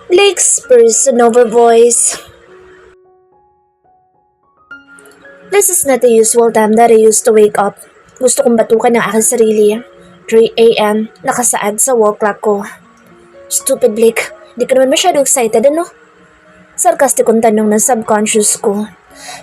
Blake's person-over voice. This is not the usual time that I used to wake up. Gusto kong batukan ng aking sarili. 3 a.m. nakasaad sa wall clock ko. Stupid Blake, di ka naman masyado excited ano? Sarkastikong tanong ng subconscious ko.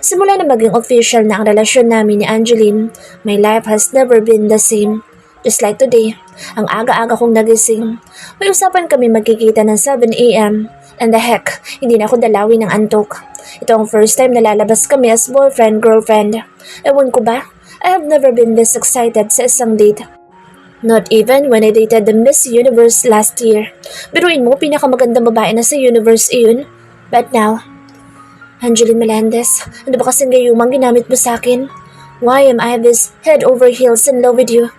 Simula na maging official na ang relasyon namin ni Angeline, my life has never been the same. Just like today, ang aga-aga kong nagising. May usapan kami magkikita ng 7 a.m. And the heck, hindi na ako dalawin ng antok. Ito ang first time na lalabas kami as boyfriend-girlfriend. Ewan ko ba? I have never been this excited sa isang date. Not even when I dated the Miss Universe last year. Biruin mo, pinakamagandang babae na sa universe iyon. But now, Angeline Melendez, ano ba kasing gayumang ginamit mo sa akin? Why am I this head over heels in love with you?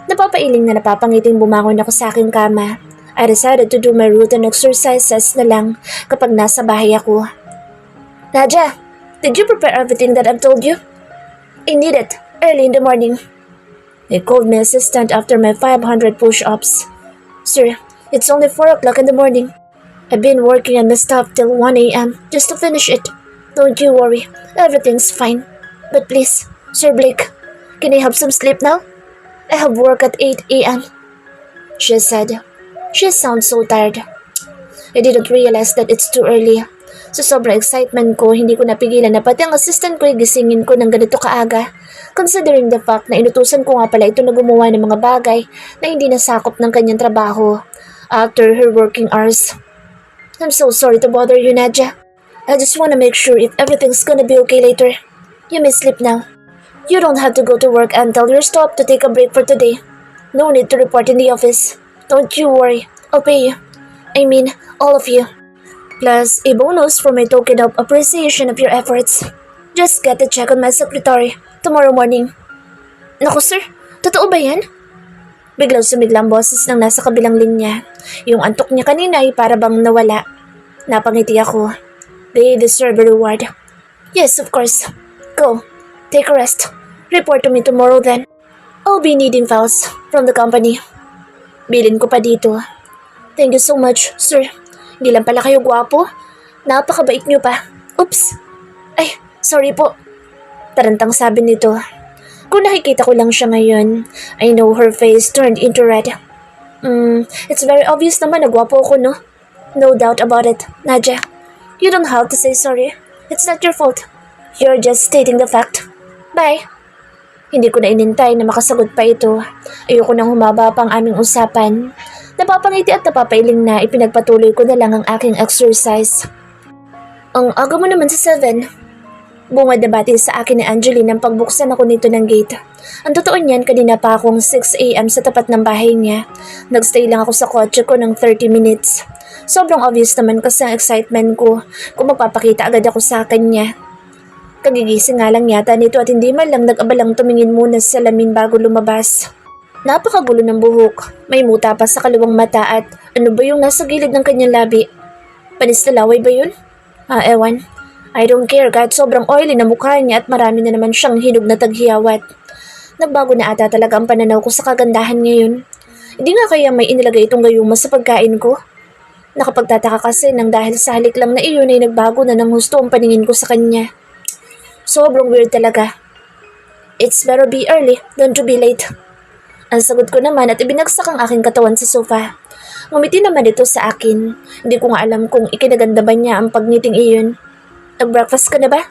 Napapailing na napapangiting bumangon ako sa aking kama. I decided to do my routine exercises na lang kapag nasa bahay ako. Nadia, did you prepare everything that I've told you? I need it early in the morning. I called my assistant after my 500 push-ups. Sir, it's only 4 o'clock in the morning. I've been working on my stuff till 1 a.m. just to finish it. Don't you worry, everything's fine. But please, Sir Blake, can I have some sleep now? I have work at 8 a.m. She said. She sounds so tired. I didn't realize that it's too early. Sa sobrang excitement ko, hindi ko napigilan na pati ang assistant ko ay gisingin ko ng ganito kaaga. Considering the fact na inutusan ko nga pala ito na gumawa ng mga bagay na hindi nasakop ng kanyang trabaho after her working hours. I'm so sorry to bother you, Nadia. I just want to make sure if everything's gonna be okay later. You may sleep now. You don't have to go to work until you're stopped to take a break for today. No need to report in the office. Don't you worry. I'll pay you. I mean, all of you. Plus, a bonus for my token of appreciation of your efforts. Just get a check on my secretary tomorrow morning. Naku sir, totoo ba yan? Biglang sumiglang boses ng nasa kabilang linya. Yung antok niya kanina ay para bang nawala. Napangiti ako. They deserve a reward. Yes, of course. Go. Take a rest. Report to me tomorrow then. I'll be needing files from the company. Bilin ko pa dito. Thank you so much, sir. Hindi lang pala kayo gwapo. Napakabait niyo pa. Oops. Ay, sorry po. Tarantang sabi nito. Kung nakikita ko lang siya ngayon, I know her face turned into red. It's very obvious naman na gwapo ako, no? No doubt about it, Nadia. You don't have to say sorry. It's not your fault. You're just stating the fact. Bye. Hindi ko na inintay na makasagot pa ito. Ayoko nang humaba pa ang aming usapan. Napapangiti at napapailing na ipinagpatuloy ko na lang ang aking exercise. Ang aga mo naman sa 7. Bungad na bati sa akin ni Angeline nang pagbuksan ako nito ng gate. Ang totoo niyan, kanina pa akong 6 a.m. sa tapat ng bahay niya. Nagstay lang ako sa kotse ko ng 30 minutes. Sobrang obvious naman kasi ang excitement ko kung magpapakita agad ako sa kanya. Kagigising nga lang yata nito at hindi man lang nag-abalang tumingin muna sa salamin bago lumabas. Napakagulo ng buhok, may muta pa sa kaliwang mata at ano ba yung nasa gilid ng kanyang labi? Panis na laway ba yun? Ewan. I don't care kahit sobrang oily na mukha niya at marami na naman siyang hinog na taghiyawat. Nagbago na ata talaga ang pananaw ko sa kagandahan ngayon. Hindi nga kaya may inilagay itong gayuma sa pagkain ko? Nakapagtataka kasi nang dahil sa halik lang na iyon ay nagbago na ng husto ang paningin ko sa kanya. Sobrang weird talaga. It's better be early than to be late. Ang sagot ko naman at ibinagsak ang aking katawan sa sofa. Ngumiti naman ito sa akin. Hindi ko nga alam kung ikinaganda ba niya ang pagniting iyon. Nag-breakfast ka na ba?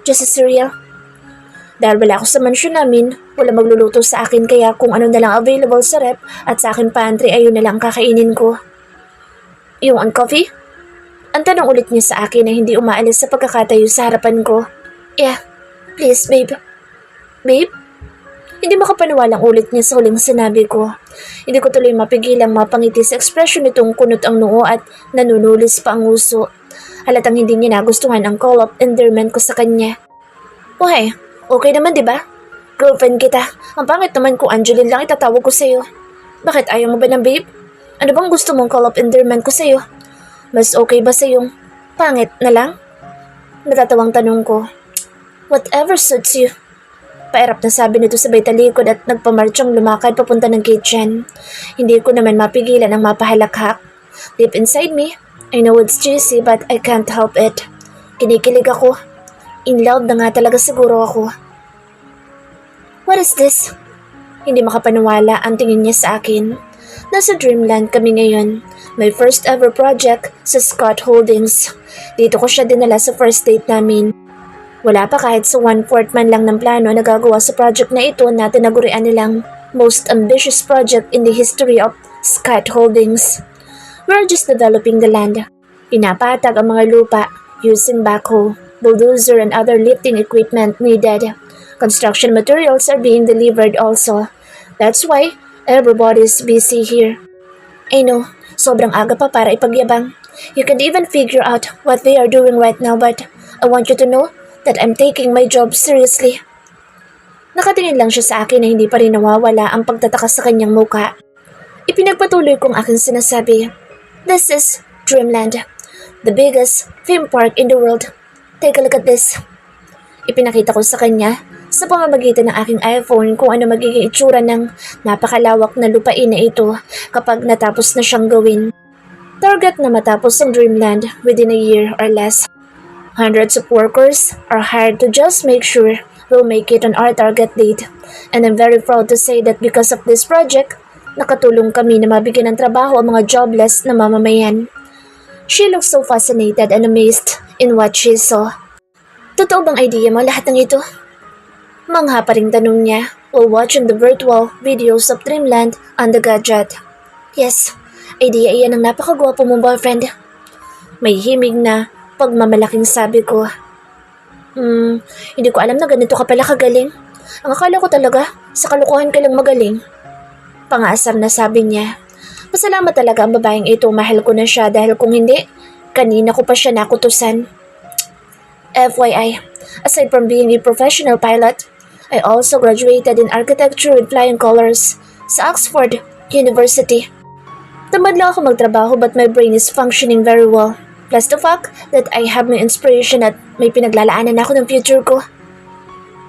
Just a cereal. Dahil wala ako sa mansyon namin, wala magluluto sa akin kaya kung ano na lang available sa rep at sa akin pantry ayun na lang kakainin ko. Yung on coffee? Ang tanong ulit niya sa akin na hindi umaalis sa pagkakatayo sa harapan ko. Yeah, please babe. Babe? Hindi makapaniwalang ulit niya sa huling sinabi ko. Hindi ko tuloy mapigilang mapangiti sa ekspresyon nitong kunot ang noo at nanunulis pa ang uso. Halatang hindi niya nagustuhan ang call of endearment ko sa kanya. Why? Okay naman diba? Girlfriend kita. Ang pangit naman kung Angeline lang itatawag ko sa'yo. Bakit ayaw mo ba ng babe? Ano bang gusto mong call of endearment ko sa'yo? Mas okay ba sa yung pangit na lang? Natatawang tanong ko. Whatever suits you. Pairap na sabi nito sabay talikod at nagpamarchang lumakad papunta ng kitchen. Hindi ko naman mapigilan ang mapahalakhak. Deep inside me, I know it's cheesy but I can't help it. Kinikilig ako. In love na nga talaga siguro ako. What is this? Hindi makapaniwala ang tingin niya sa akin. Nasa dreamland kami ngayon. My first ever project sa Scott Holdings. Dito ko siya dinala sa first date namin. Wala pa kahit sa 1/4 man lang ng plano na gagawa sa project na ito na tinagurian nilang most ambitious project in the history of Scott Holdings. We're just developing the land. Pinapatag ang mga lupa using backhoe, bulldozer and other lifting equipment needed. Construction materials are being delivered also. That's why everybody's busy here. I know, sobrang aga pa para ipagyabang. You can even figure out what they are doing right now but I want you to know that I'm taking my job seriously. Nakatingin lang siya sa akin na hindi pa rin nawawala ang pagtataka sa kanyang muka. Ipinagpatuloy kong aking sinasabi, This is Dreamland, the biggest theme park in the world. Take a look at this. Ipinakita ko sa kanya sa pamamagitan ng aking iPhone kung ano magiging itsura ng napakalawak na lupain na ito kapag natapos na siyang gawin. Target na matapos ang Dreamland within a year or less. Hundreds of workers are hired to just make sure we'll make it on our target date. And I'm very proud to say that because of this project, nakatulong kami na mabigyan ng trabaho ang mga jobless na mamamayan. She looked so fascinated and amazed in what she saw. Totoo bang idea mo lahat ng ito? Mangha pa ring tanong niya while watching the virtual videos of Dreamland on the gadget. Yes, idea iyan ng napakagwapo mong boyfriend. May himig na pagmamalaking sabi ko. Hindi ko alam na ganito ka pala kagaling. Ang akala ko talaga, sa kalokohan ka lang magaling. Pangasar na sabi niya. Pasalamat talaga ang babaeng ito, mahal ko na siya dahil kung hindi, kanina ko pa siya nakutusan. FYI, aside from being a professional pilot, I also graduated in architecture with flying colors sa Oxford University. Tamad lang ako magtrabaho but my brain is functioning very well. Plus the fact that I have my inspiration at may pinaglalaanan ako ng future ko.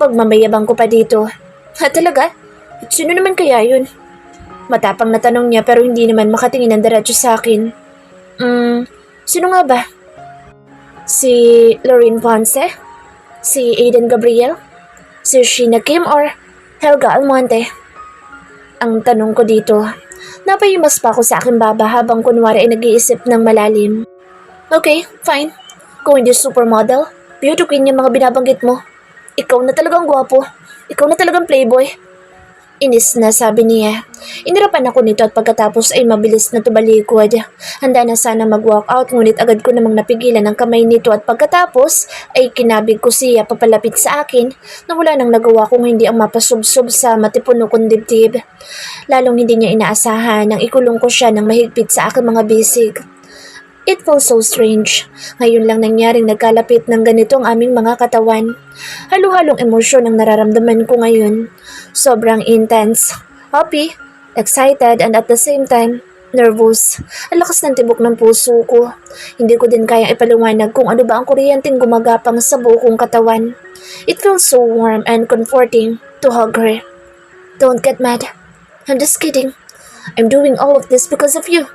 Pagmamayabang ko pa dito. Ha talaga? At sino naman kaya yun? Matapang na tanong niya pero hindi naman makatingin ng diretso sa akin. Sino nga ba? Si Lorraine Ponce? Si Aiden Gabriel? Si Sheena Kim or Helga Almonte? Ang tanong ko dito. Napahimas pa ako sa aking baba habang kunwari ay nag-iisip ng malalim. Okay, fine. Kung hindi supermodel, beauty queen yung mga binabanggit mo. Ikaw na talagang gwapo. Ikaw na talagang playboy. Inis na sabi niya. Inirapan ako nito at pagkatapos ay mabilis na tumalikod. Handa na sana mag-walk out ngunit agad ko namang napigilan ang kamay nito at pagkatapos ay kinabig ko siya papalapit sa akin na wala nang nagawa kung hindi ang mapasubsob sa matipuno kong dibdib. Lalong hindi niya inaasahan nang ikulong ko siya ng mahigpit sa aking mga bisig. It felt so strange. Ngayon lang nangyaring nagkalapit ng ganito ang aming mga katawan. Halo-halong emosyon ang nararamdaman ko ngayon. Sobrang intense, happy, excited and at the same time, nervous. Ang lakas ng tibok ng puso ko. Hindi ko din kayang ipaliwanag kung ano ba ang kuryenteng gumagapang sa buo kong katawan. It feels so warm and comforting to hug her. Don't get mad. I'm just kidding. I'm doing all of this because of you.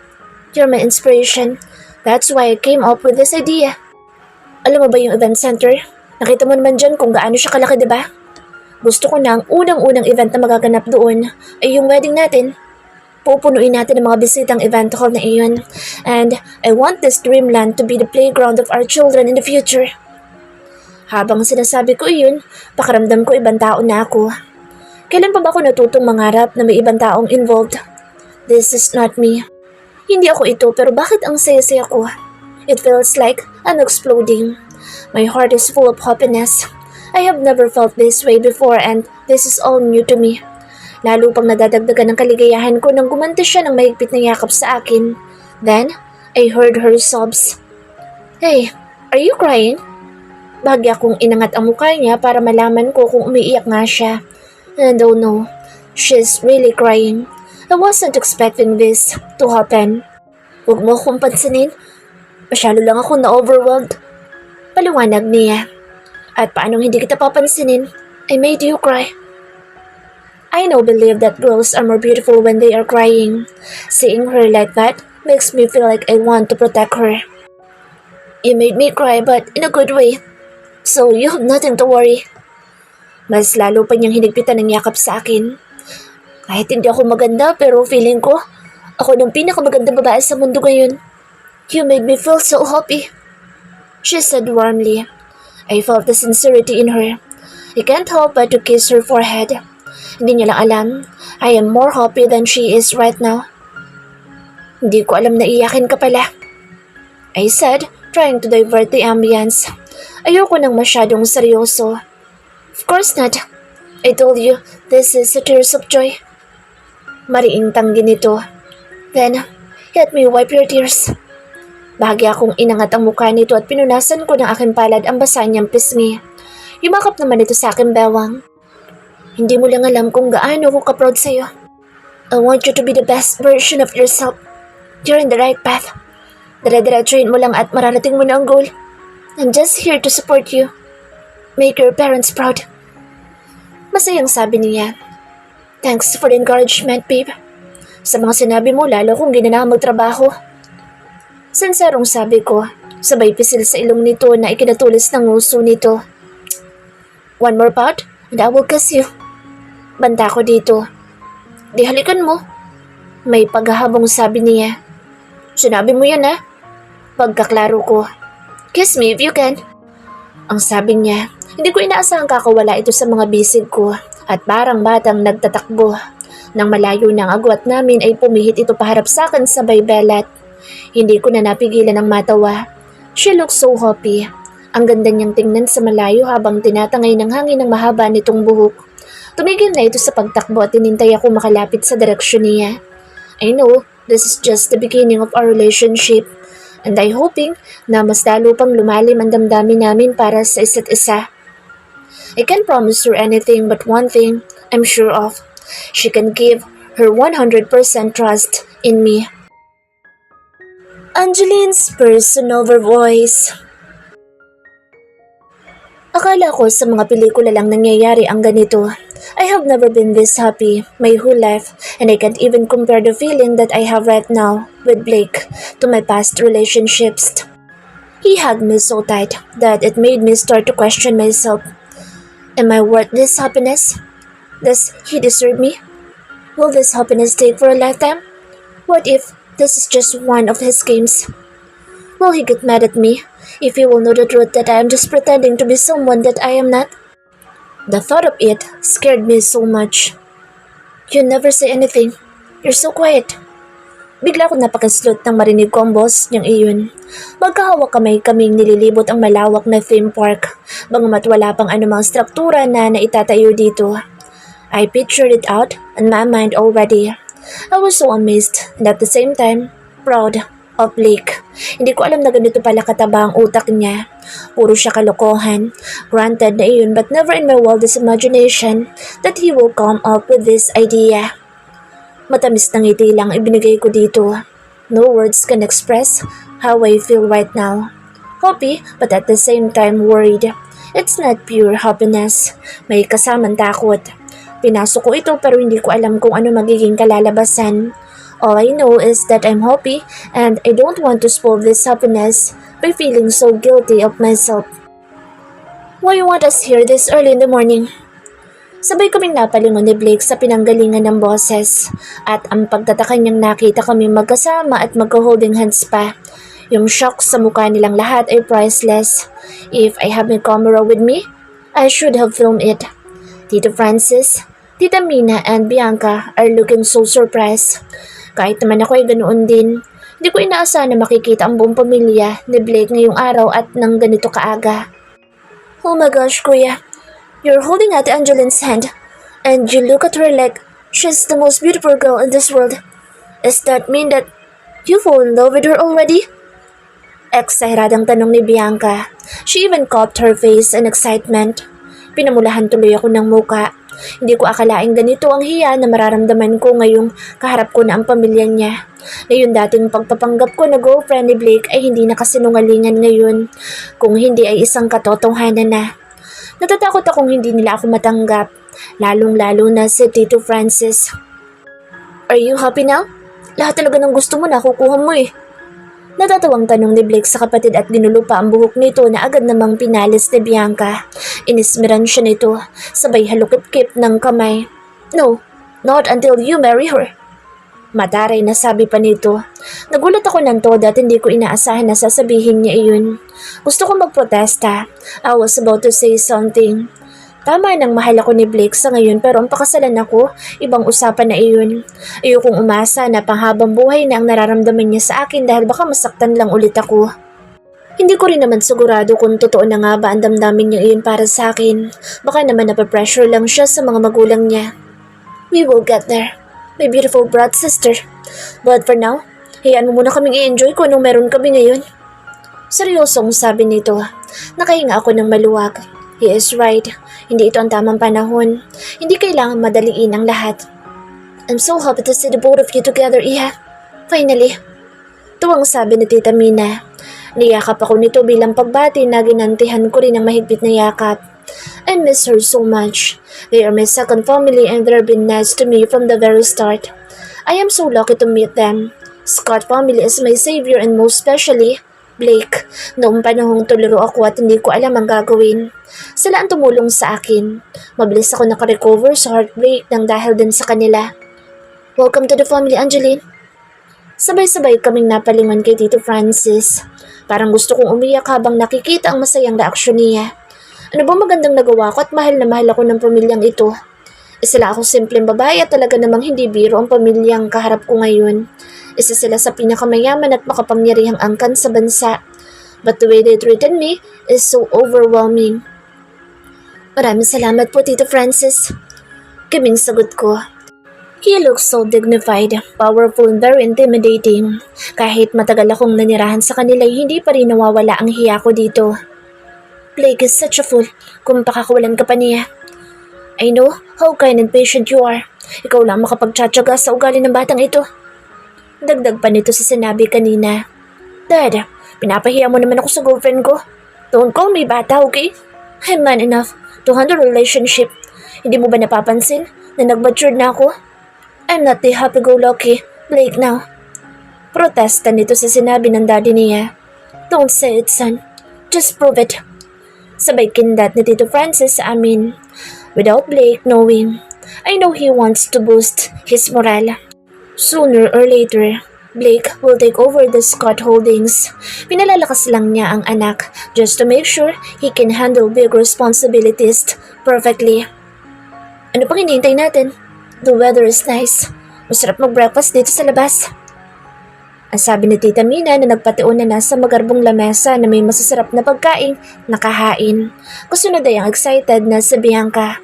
You're my inspiration. That's why I came up with this idea. Alam mo ba yung event center? Nakita mo naman dyan kung gaano siya kalaki, diba? Gusto ko na ang unang-unang event na magaganap doon ay yung wedding natin. Pupunuin natin ang mga bisitang event hall na iyon. And I want this dreamland to be the playground of our children in the future. Habang sinasabi ko iyon, pakiramdam ko ibang tao na ako. Kailan pa ba ako natutong mangarap na may ibang taong involved? This is not me. Hindi ako ito pero bakit ang saya-saya ko? It feels like I'm exploding. My heart is full of happiness. I have never felt this way before and this is all new to me. Lalo pang nadadagdagan ng kaligayahan ko nang gumanti siya ng mahigpit na yakap sa akin. Then, I heard her sobs. Hey, are you crying? Bahagya kong inangat ang mukha niya para malaman ko kung umiiyak nga siya. And oh no, she's really crying. I wasn't expecting this to happen. Huwag mo akong pansinin. Masyado lang ako na-overwhelmed. Paliwanag niya. At paanong hindi kita papansinin? I made you cry. I now believe that girls are more beautiful when they are crying. Seeing her like that makes me feel like I want to protect her. You made me cry but in a good way. So you have nothing to worry. Mas lalo pa niyang hinigpitan ng yakap sa akin. Kahit hindi ako maganda pero feeling ko, ako ng pinakamagandang babae sa mundo ngayon. You made me feel so happy. She said warmly. I felt the sincerity in her. I can't help but to kiss her forehead. Hindi niya lang alam, I am more happy than she is right now. Hindi ko alam na iyakin ka pala. I said, trying to divert the ambience. Ayoko nang masyadong seryoso. Of course not. I told you, this is a tears of joy. Mariing tanggi nito. Then, let me wipe your tears. Bahagya akong inangat ang mukha nito at pinunasan ko ng aking palad ang basa niyang pisngi. Yumakap naman ito sa aking bewang. Hindi mo lang alam kung gaano ako ka-proud sa'yo. I want you to be the best version of yourself. You're in the right path. Dire-diretsuhin mo lang at mararating mo na ang goal. I'm just here to support you. Make your parents proud. Masayang sabi niya. Thanks for the encouragement, babe. Sa mga sinabi mo, lalo kong ginanahang magtrabaho. Sinserong sabi ko, sabay pisil sa ilong nito na ikinatulis ng nguso nito. One more pout, and I will kiss you. Banta ko dito. Di halikan mo. May paghahabong sabi niya. Sinabi mo yan Pagkaklaro ko. Kiss me if you can. Ang sabi niya, hindi ko inaasahang kakawala ito sa mga bisig ko at parang batang nagtatakbo. Nang malayo ng agwat namin ay pumihit ito paharap sa akin sabay belat. Hindi ko na napigilan ang matawa. She looks so happy. Ang ganda niyang tingnan sa malayo habang tinatangay ng hangin ng mahaba nitong buhok. Tumigil na ito sa pagtakbo at tinintay ako makalapit sa direksyon niya. I know, this is just the beginning of our relationship. And I'm hoping na mas lalo pang lumalim ang damdamin namin para sa isa't isa. I can't promise her anything but one thing I'm sure of. She can give her 100% trust in me. Angeline's personal voice. Akala ko sa mga pelikula lang nangyayari ang ganito. I have never been this happy my whole life and I can't even compare the feeling that I have right now with Blake to my past relationships. He hugged me so tight that it made me start to question myself. Am I worth this happiness? Does he deserve me? Will this happiness take for a lifetime? What if this is just one of his games? Will he get mad at me if he will know the truth that I am just pretending to be someone that I am not? The thought of it scared me so much. You never say anything. You're so quiet. Bigla ko napakaslot nang marinig ko ang boss niyang iyon. Magkahawak kamay kaming nililibot ang malawak na theme park, bagamat wala pang anumang struktura na naitatayo dito. I pictured it out in my mind already. I was so amazed and at the same time, proud of Blake. Hindi ko alam na ganito pala kataba ang utak niya. Puro siya kalokohan. Granted na iyon but never in my wildest imagination that he will come up with this idea. Matamis na ngiti lang ibinigay ko dito. No words can express how I feel right now. Happy but at the same time worried. It's not pure happiness. May kasamang takot. Pinasok ko ito pero hindi ko alam kung ano magiging kalalabasan. All I know is that I'm happy and I don't want to spoil this happiness by feeling so guilty of myself. Why you want us here this early in the morning? Sabay kaming napalingon ni Blake sa pinanggalingan ng boses at ang pagtataka niyang nakita kaming magkasama at magka-holding hands pa. Yung shock sa mukha nilang lahat ay priceless. If I have my camera with me, I should have filmed it. Tito Francis, Tita Mina and Bianca are looking so surprised. Kahit naman ako ay ganoon din. Hindi ko inaasahan na makikita ang buong pamilya ni Blake ngayong araw at nang ganito kaaga. Oh my gosh, kuya. You're holding Ate Angeline's hand and you look at her like she's the most beautiful girl in this world. Does that mean that you fall in love with her already? Eksairadang tanong ni Bianca. She even cocked her face in excitement. Pinamulahan tuloy ako ng muka. Hindi ko akalaing ganito ang hiya na mararamdaman ko ngayong kaharap ko na ang pamilya niya. Na yung dating pagpapanggap ko na girlfriend ni Blake ay hindi nakasinungalingan ngayon, kung hindi ay isang katotohanan na. Natatakot akong hindi nila ako matanggap, lalong-lalo na si Tito Francis. Are you happy now? Lahat talaga ng gusto mo nakukuha mo eh. Natatawang tanong ni Blake sa kapatid at ginulo pa ang buhok nito na agad namang pinalis ni Bianca. Inismiran siya nito, sabay halukip-kip ng kamay. No, not until you marry her. Mataray na sabi pa nito. Nagulat ako ng todo at hindi ko inaasahan na sasabihin niya iyon. Gusto ko magprotesta. I was about to say something. Tama nang mahal ako ni Blake sa ngayon pero ang pakasalan ako, ibang usapan na iyon. Ayokong umasa na panghabang buhay na ang nararamdaman niya sa akin dahil baka masaktan lang ulit ako. Hindi ko rin naman sigurado kung totoo na nga ba ang damdamin niya iyon para sa akin. Baka naman napapressure lang siya sa mga magulang niya. We will get there, my beautiful brat sister. But for now, hayaan mo muna kaming i-enjoy kung anong meron kami ngayon. Seryosong sabi nito. Nakahinga ako ng maluwag. He is right. Hindi ito ang tamang panahon. Hindi kailangan madaliin ang lahat. I'm so happy to see the both of you together, Iha. Finally. Tuwang sabi ni Tita Mina. Niyakap ako nito bilang pagbati na ginantihan ko rin ng mahigpit na yakap. I miss her so much. They are my second family and they've been nice to me from the very start. I am so lucky to meet them. Scott family is my savior and most especially, Blake. Noong panahong tuliro ako at hindi ko alam ang gagawin. Sila ang tumulong sa akin. Mabilis ako nakarecover sa heartbreak nang dahil din sa kanila. Welcome to the family, Angeline. Sabay-sabay kaming napalingon kay Tito Francis. Parang gusto kong umiyak habang nakikita ang masayang reaksyon niya. Ano ba magandang nagawa ko at mahal na mahal ako ng pamilyang ito. Sila ako simpleng babae at talaga namang hindi biro ang pamilyang kaharap ko ngayon. Isa sila sa pinakamayaman at makapangyarihang angkan sa bansa. But the way they treated me is so overwhelming. Maraming salamat po, Tito Francis. Kaming sagot ko. He looks so dignified, powerful and very intimidating. Kahit matagal akong nanirahan sa kanila, hindi pa rin nawawala ang hiya ko dito. Blake is such a fool kung pakakawalan ka pa niya. I know how kind and patient you are. Ikaw lang makapagtsatsaga sa ugali ng batang ito. Dagdag pa nito sa sinabi kanina. Dad, pinapahiya mo naman ako sa girlfriend ko. Don't call me bata, okay? I'm man enough to handle a relationship. Hindi mo ba napapansin na nag-matured na ako? I'm not the happy-go-lucky Blake now. Protesta nito sa sinabi ng daddy niya. Don't say it, son. Just prove it. Sabay kindat ni Tito Francis sa amin. Without Blake knowing, I know he wants to boost his morale. Sooner or later, Blake will take over the Scott Holdings. Pinalalakas lang niya ang anak just to make sure he can handle big responsibilities perfectly. Ano pang hinihintay natin? The weather is nice. Masarap mag-breakfast dito sa labas. Ang sabi ni Tita Mina na nagpatiuna na sa magarbong lamesa na may masasarap na pagkain nakahain. Kasunod ay ang excited na si Bianca.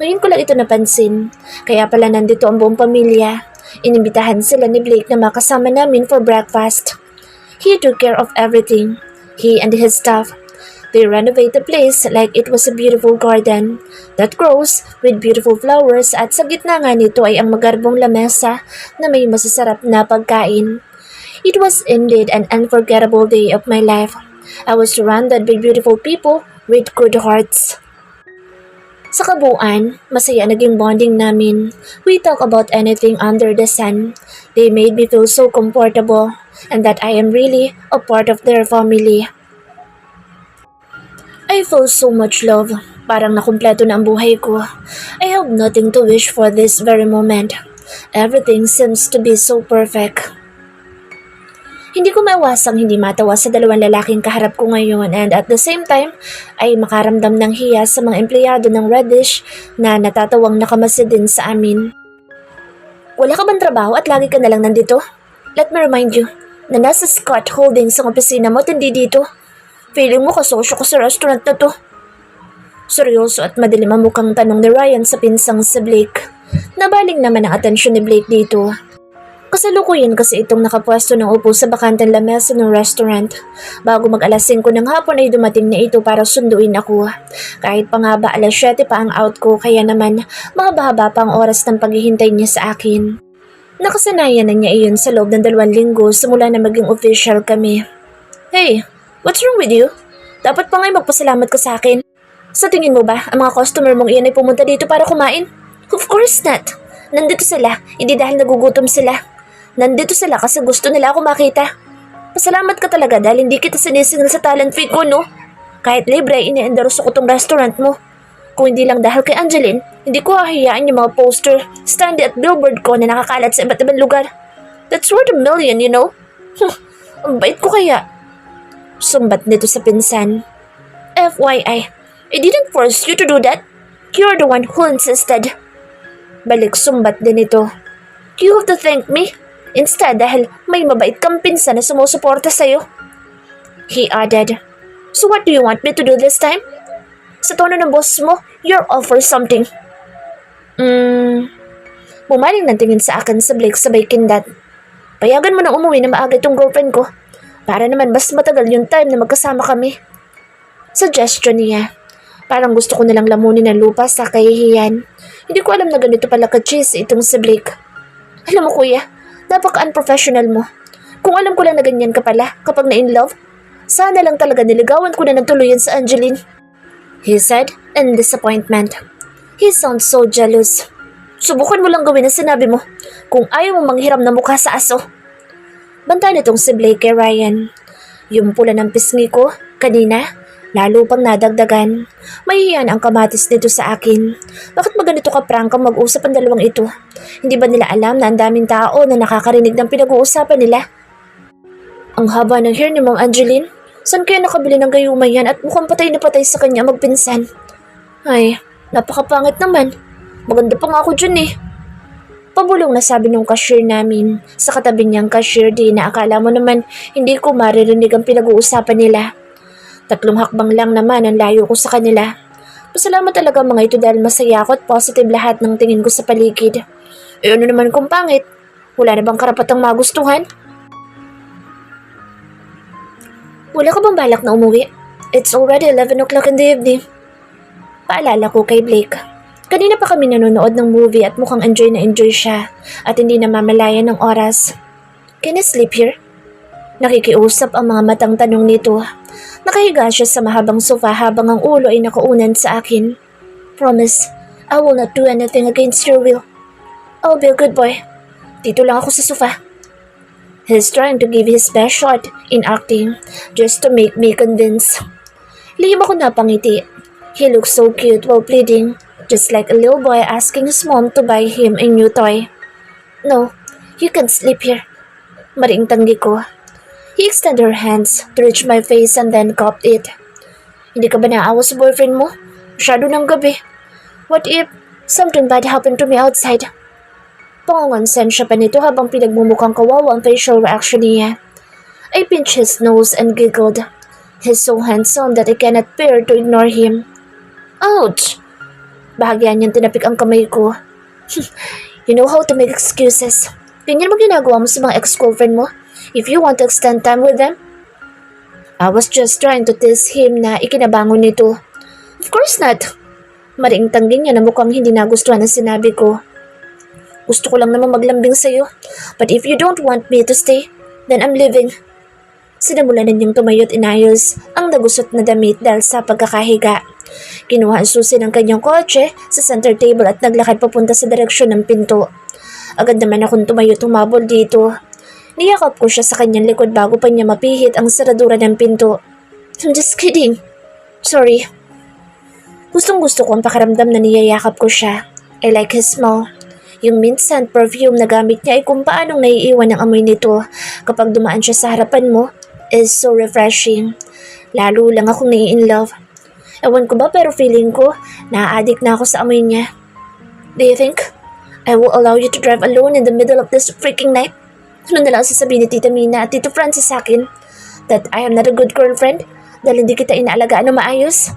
Ngayon ko lang ito napansin, kaya pala nandito ang buong pamilya. Inimbitahan sila ni Blake na makasama namin for breakfast. He took care of everything, he and his staff. They renovate the place like it was a beautiful garden that grows with beautiful flowers at sa gitna nga nito ay ang magarbong lamesa na may masasarap na pagkain. It was indeed an unforgettable day of my life. I was surrounded by beautiful people with good hearts. Sa kabuuan, masaya naging bonding namin. We talk about anything under the sun. They made me feel so comfortable and that I am really a part of their family. I feel so much love. Parang nakumpleto na ang buhay ko. I have nothing to wish for this very moment. Everything seems to be so perfect. Hindi ko maiwasang hindi matawa sa dalawang lalaking kaharap ko ngayon and at the same time ay makaramdam ng hiya sa mga empleyado ng Reddish na natatawang nakamasid din sa amin. Wala ka bang trabaho at lagi ka nalang nandito? Let me remind you na nasa Scott Holdings ang opisina mo at hindi dito. Feeling mo kasosyo ko sa restaurant na to. Seryoso at madilim ang mukhang tanong ni Ryan sa pinsang si Blake. Nabaling naman ang atensyon ni Blake dito. Kasalukuyan kasi itong nakapwesto ng upo sa bakanteng lamesa ng restaurant. Bago mag-alas 5 ng hapon ay dumating na ito para sunduin ako. Kahit pa nga ba alas 7 pa ang out ko, kaya naman mahaba-haba pa ang oras ng paghihintay niya sa akin. Nakasanayan na niya iyon sa loob ng 2 linggo simula na maging official kami. Hey, what's wrong with you? Dapat pa nga'y magpasalamat ka sa akin. Sa tingin mo ba, ang mga customer mong iyan ay pumunta dito para kumain? Of course not. Nandito sila, hindi dahil nagugutom sila. Nandito sila kasi gusto nila ako makita. Pasalamat ka talaga dahil hindi kita sinisingil sa talent feed ko, no? Kahit libre ay ini-endorse ko tong restaurant mo. Kung hindi lang dahil kay Angeline, hindi ko hahayaan yung mga poster, standee at billboard ko na nakakalat sa iba't ibang lugar. That's worth $1 million, you know? Ang bait ko kaya. Sumbat nito sa pinsan. FYI, I didn't force you to do that. You're the one who insisted. Balik sumbat din ito. You have to thank me. Instead dahil may mabait kang pinsan na sumusuporta sa'yo. He added, So what do you want me to do this time? Sa tono ng boss mo, you're all for something. Bumaling ng tingin sa akin sa Blake sabay kindat. Payagan mo na umuwi na maaga itong girlfriend ko. Para naman mas matagal yung time na magkasama kami. Suggestion niya. Parang gusto ko nalang lamunin ng lupa sa kahihiyan. Hindi ko alam na ganito pala ka-cheese itong si Blake. Alam mo kuya, napaka-unprofessional mo. Kung alam ko lang na ganyan ka pala kapag na-in love, sana lang talaga niligawan ko na ng tuluyan sa Angeline. He said in disappointment. He sounds so jealous. Subukan mo lang gawin ang sinabi mo kung ayaw mo manghiram na mukha sa aso. Banta nitong si Blake kay Ryan. Yung pula ng pisngi ko, kanina, lalo pang nadagdagan. Mahihiyan ang kamatis nito sa akin. Bakit ba ganito ka-prangkang mag-usap ang dalawang ito? Hindi ba nila alam na ang daming tao na nakakarinig ng pinag-uusapan nila? Ang haba ng hair ni Ma'am Angeline. Saan kaya nakabili ng gayuma yan at mukhang patay na patay sa kanya magpinsan? Ay, napakapangit naman. Maganda pa nga ako dyan eh. Pabulong na sabi ng cashier namin. Sa katabi niyang cashier din na akala mo naman hindi ko maririnig ang pinag-uusapan nila. 3 hakbang lang naman ang layo ko sa kanila. Pasalamat talaga mga ito dahil masaya ako at positive lahat ng tingin ko sa paligid. E ano naman kung pangit? Wala na bang karapatang magustuhan? Wala ka bang balak na umuwi? It's already 11 o'clock in the evening. Paalala ko kay Blake. Kanina pa kami nanonood ng movie at mukhang enjoy na enjoy siya at hindi namamalayan ng oras. Can I sleep here? Nakikiusap ang mga matang tanong nito. Nakahiga siya sa mahabang sofa habang ang ulo ay nakaunan sa akin. Promise, I will not do anything against your will. I'll be a good boy. Dito lang ako sa sofa. He's trying to give his best shot in acting just to make me convinced. Lihim ako napangiti. He looks so cute while pleading. Just like a little boy asking his mom to buy him a new toy. No, you can't sleep here. Mariing tanggi ko. He extended her hands to reach my face and then cupped it. Hindi ka ba naawa sa boyfriend mo? Masyado ng gabi. What if something bad happened to me outside? Pangongonsensya pa nito habang pinagmumukhang kawawa ang facial reaction niya. I pinched his nose and giggled. He's so handsome that I cannot bear to ignore him. Ouch! Bahagyan niyang tinapik ang kamay ko. You know how to make excuses. Ganyan mo ginagawa mo sa mga ex-girlfriend mo if you want to extend time with them? I was just trying to tease him na ikinabangon nito. Of course not. Mariing tanggi niya na mukhang hindi nagustuhan ang sinabi ko. Gusto ko lang naman maglambing sa'yo. But if you don't want me to stay, then I'm leaving. Sinamulan niyang tumayot inayos ang nagusot na damit dahil sa pagkakahiga. Kinuha ang susi ng kanyang kotse sa center table at naglakad papunta sa direksyon ng pinto. Agad naman akong tumayo tumabol dito. Niyakap ko siya sa kanyang likod bago pa niya mapihit ang saradura ng pinto. I'm just kidding. Sorry. Gustong gusto ko ang pakiramdam na niyayakap ko siya. I like his smell. Yung mint scent perfume na gamit niya ay kung paanong naiiwan ang amoy nito kapag dumaan siya sa harapan mo is so refreshing. Lalo lang akong nai-in-love. Ewan ko ba pero feeling ko na-addict na ako sa amoy niya. Do you think I will allow you to drive alone in the middle of this freaking night? Ano na lang sasabihin ni Tita Mina at Tito Francis sa akin? That I am not a good girlfriend dahil hindi kita inaalagaan na maayos?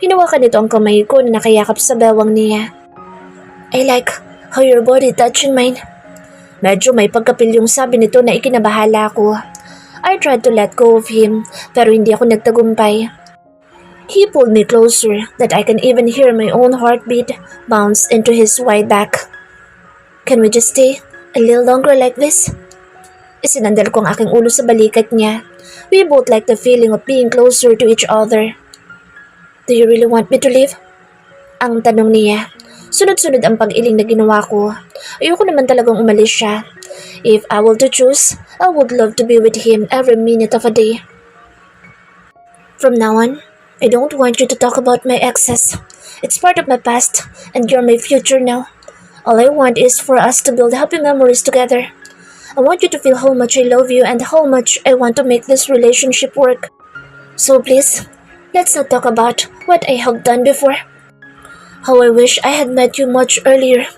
Hinawakan nito ang kamay ko na nakayakap sa bewang niya. I like how your body touching mine. Medyo may pagkapil yung sabi nito na ikinabahala ko. I tried to let go of him, pero hindi ako nagtagumpay. He pulled me closer that I can even hear my own heartbeat bounce into his wide back. Can we just stay a little longer like this? Isinandal ko ang aking ulo sa balikat niya. We both like the feeling of being closer to each other. Do you really want me to leave? Ang tanong niya. Sunod-sunod ang pag-iling na ginawa ko. Ayoko naman talagang umalis siya. If I were to choose, I would love to be with him every minute of a day. From now on, I don't want you to talk about my exes. It's part of my past, and you're my future now. All I want is for us to build happy memories together. I want you to feel how much I love you and how much I want to make this relationship work. So please, let's not talk about what I have done before. How I wish I had met you much earlier,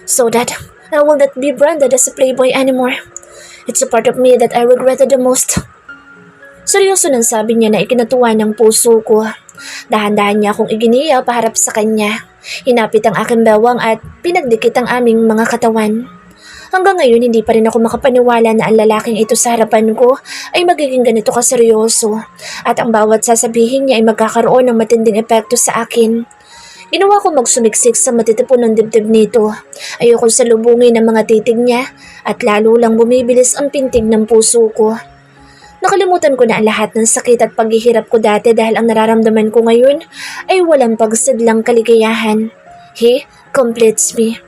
so that I will not be branded as a playboy anymore. It's a part of me that I regretted the most. Seryoso nang sabi niya na ikinatuwa ng puso ko. Dahan-dahan niya akong iginiya paharap sa kanya. Hinapit ang aking bewang at pinagdikit ang aming mga katawan. Hanggang ngayon hindi pa rin ako makapaniwala na ang lalaking ito sa harapan ko ay magiging ganito kaseryoso at ang bawat sasabihin niya ay magkakaroon ng matinding epekto sa akin. Ginawa ko magsumiksik sa matitipon ng dibdib nito. Ayoko salubungin ang mga titig niya at lalo lang bumibilis ang pintig ng puso ko. Nakalimutan ko na ang lahat ng sakit at paghihirap ko dati dahil ang nararamdaman ko ngayon ay walang pagsadlang kaligayahan. He completes me.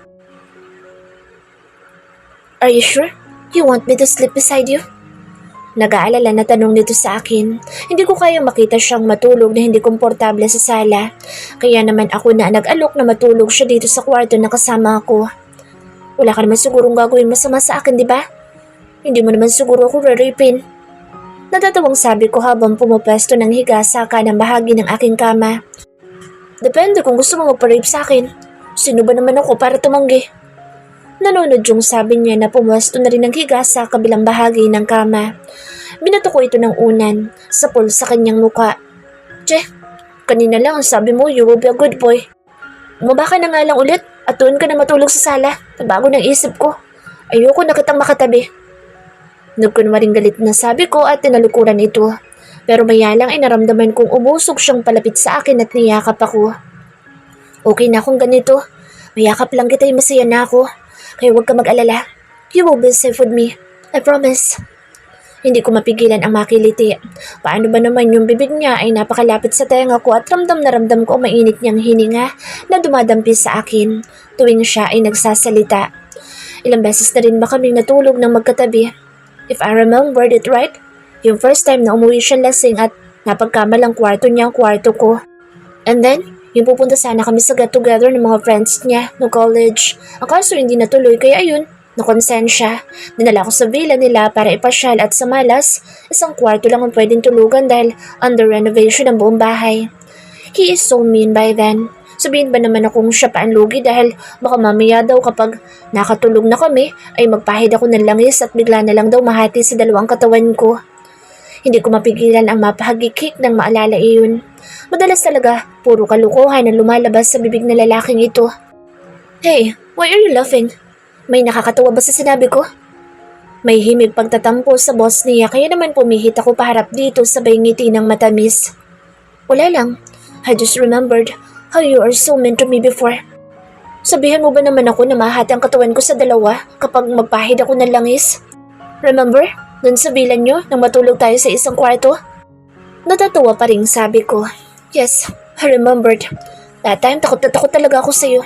Are you sure you want me to sleep beside you? Nag-aalala na tanong nito sa akin. Hindi ko kayang makita siyang matulog na hindi komportable sa sala. Kaya naman ako na nag-alok na matulog siya dito sa kwarto na kasama ako. Wala ka naman sigurong gagawin masama sa akin, di ba? Hindi mo naman siguro ako re-rapin. Natatawang sabi ko habang pumupwesto ng higa sa kanang bahagi ng aking kama. Depende kung gusto mo magpa-rape sa akin. Sino ba naman ako para tumanggi? Nanunod yung sabi niya na pumwesto na rin ng higa sa kabilang bahagi ng kama. Binato ko ito ng unan, sapol sa kanyang muka. Che, kanina lang ang sabi mo you will be a good boy. Bumaba ka na nga lang ulit at doon ka na matulog sa sala. Nagbago ng isip ko. Ayoko na kitang makatabi. Nagkunwaring galit na sabi ko at tinalukuran ito. Pero maya lang ay naramdaman kong umusog siyang palapit sa akin at niyakap ako. Okay na akong ganito. Mayakap lang kita ay masaya na ako. Kaya huwag ka mag-alala. You will be safe with me. I promise. Hindi ko mapigilan ang makiliti. Paano ba naman yung bibig niya ay napakalapit sa tenga ko at ramdam na ramdam ko ang mainit niyang hininga na dumadampi sa akin tuwing siya ay nagsasalita. Ilang beses na rin ba kaming natulog ng magkatabi? If I remembered it right, yung first time na umuwi siya lasing at napagkamalang kwarto niya ang kwarto ko. And then, yung pupunta sana kami sa get-together ng mga friends niya no college. Ang kaso hindi natuloy kaya ayun, nakonsent siya. Dinala ko sa villa nila para ipasyal at sa malas, isang kwarto lang ang pwedeng tulugan dahil under renovation ang buong bahay. He is so mean by then. Sabihin ba naman akong siya pa ang lugi dahil baka mamaya daw kapag nakatulog na kami ay magpahid ako ng langis at bigla na lang daw mahati sa dalawang katawan ko. Hindi ko mapigilan ang mapahagikik ng maalala iyon. Madalas talaga, puro kalukuhan ang lumalabas sa bibig na lalaking ito. Hey, why are you laughing? May nakakatawa ba sa sinabi ko? May himig pagtatampo sa boss niya kaya naman pumihit ako paharap dito sabay ngiti ng matamis. Wala lang, I just remembered how you are so mean to me before. Sabihan mo ba naman ako na mahati ang katawan ko sa dalawa kapag magpahid ako ng langis? Remember? Doon sa villa nyo nang matulog tayo sa isang kwarto? Natatawa pa rin sabi ko. Yes, I remembered. That time takot na takot talaga ako sa'yo.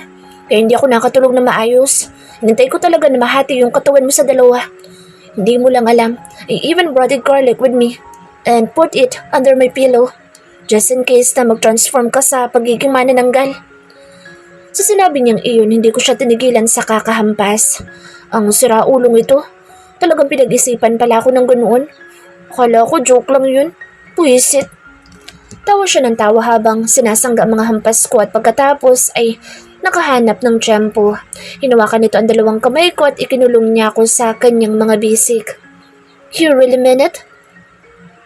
Kaya hindi ako nakatulog na maayos. Hinintay ko talaga na mahati yung katawan mo sa dalawa. Hindi mo lang alam. I even brought garlic with me and put it under my pillow. Just in case na mag-transform ka sa pagiging manananggal. Sa sinabi niyang iyon, hindi ko siya tinigilan sa kakahampas. Ang siraulong ito. Talagang pinag-isipan pala ako ng ganoon. Akala ko joke lang yun. Puwisit. Tawa siya ng tawa habang sinasangga ang mga hampas ko at pagkatapos ay nakahanap ng tiyempo. Hinawakan nito ang dalawang kamay ko at ikinulong niya ako sa kanyang mga bisik. You really mean it?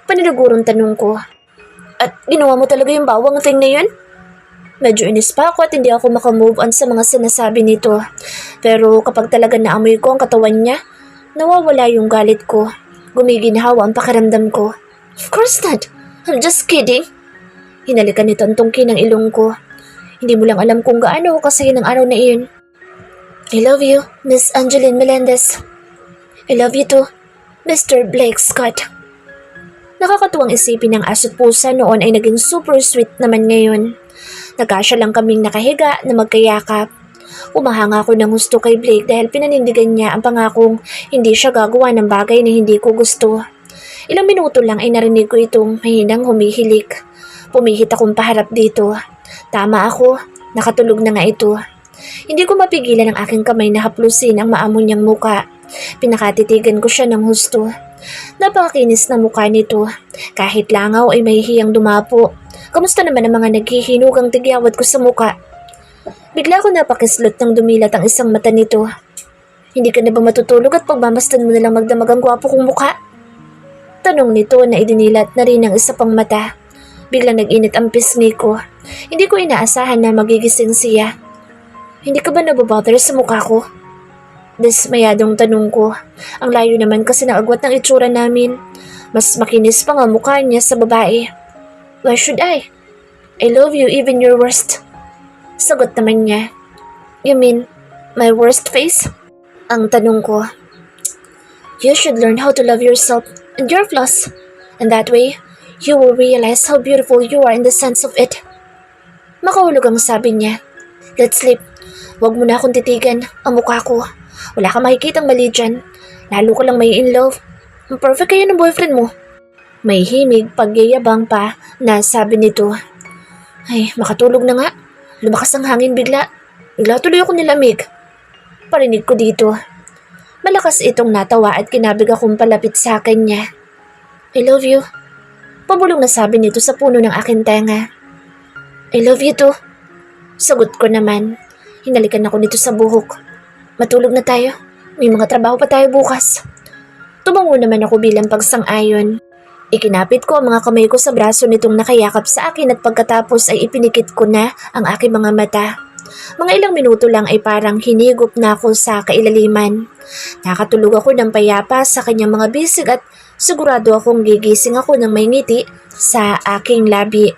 Panilagurong tanong ko. At ginawa mo talaga yung bawang thing na yun? Medyo inis pa ako at hindi ako makamove on sa mga sinasabi nito. Pero kapag talaga naamoy ko ang katawan niya, Nawawala yung galit ko. Gumiginhawa ang pakiramdam ko. Of course not. I'm just kidding. Hinalikan nito ang tungki ng ilong ko. Hindi mo lang alam kung gaano ako kasaya ng araw na iyon. I love you, Miss Angeline Melendez. I love you too, Mr. Blake Scott. Nakakatuwang isipin ng aso't pusa noon ay naging super sweet naman ngayon. Nagkasya lang kaming nakahiga na magkayakap. Umahanga ako ng gusto kay Blake dahil pinanindigan niya ang pangakong hindi siya gagawa ng bagay na hindi ko gusto. Ilang minuto lang ay narinig ko itong mahinang humihilik. Pumihit akong paharap dito. Tama ako, nakatulog na nga ito. Hindi ko mapigilan ang aking kamay na haplusin ang maamo niyang muka. Pinakatitigan ko siya ng husto. Napakakinis na mukha nito. Kahit langaw ay mahihiyang dumapo. Kamusta naman ang mga naghihinugang tigyawat ko sa muka? Bigla ko napakislot nang dumilat ang isang mata nito. Hindi ka na ba matutulog at pagmamasdan mo na lang magdamag ang gwapo kong mukha? Tanong nito na idinilat na rin ang isa pang mata. Biglang nag-init ang pisngi ko. Hindi ko inaasahan na magigising siya. Hindi ka ba nababother sa mukha ko? Dismayadong tanong ko. Ang layo naman kasi ng agwat ng itsura namin. Mas makinis pa nga mukha niya sa babae. Why should I? I love you even your worst. Sagot naman niya. You mean, my worst face? Ang tanong ko. You should learn how to love yourself and your flaws. And that way, you will realize how beautiful you are in the sense of it. Makahulog ang sabi niya. Let's sleep. Huwag mo na akong titigan ang mukha ko. Wala kang makikitang mali dyan. Lalo ka lang may in love. Ang perfect kayo ng boyfriend mo. May himig pagyayabang pa na sabi nito. Ay, makatulog na nga. Lumakas ang hangin bigla. Bigla tuloy ako nilamig. Parinig ko dito. Malakas itong natawa at kinabig akong palapit sa akin niya. I love you. Pabulong na sabi nito sa puno ng aking tenga. I love you too. Sagot ko naman. Hinalikan ako nito sa buhok. Matulog na tayo. May mga trabaho pa tayo bukas. Tumango naman ako bilang pagsang-ayon. Ikinapit ko ang mga kamay ko sa braso nitong nakayakap sa akin at pagkatapos ay ipinikit ko na ang aking mga mata. Mga ilang minuto lang ay parang hinigop na ako sa kailaliman. Nakatulog ako ng payapa sa kanyang mga bisig at sigurado akong gigising ako ng may ngiti sa aking labi.